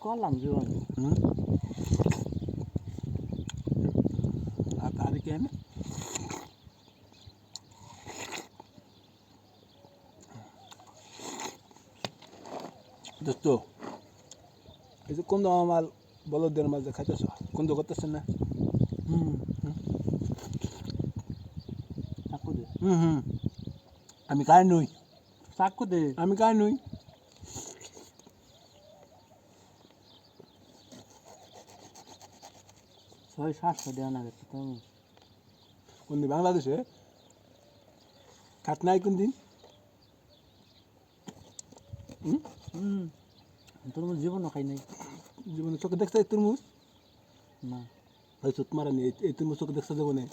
করলাম জীবন আর তাহলে কেন দোস্ত এই যে কোন মাল বলদের মাঝে খাইতেছ কোন করতেছেন না চাকু দে আমি কার নই চাকু দে আমি কার নই ছয় সাতশো দেওয়া না গেছে তো কোন দিন বাংলাদেশে খাট নাই কোন দিন তোর মধ্যে জীবনও খাই নাই জীবনে চোখে দেখতে তরমুজ না হয়তো তোমার এই তরমুজ চোখে দেখতে যাবো না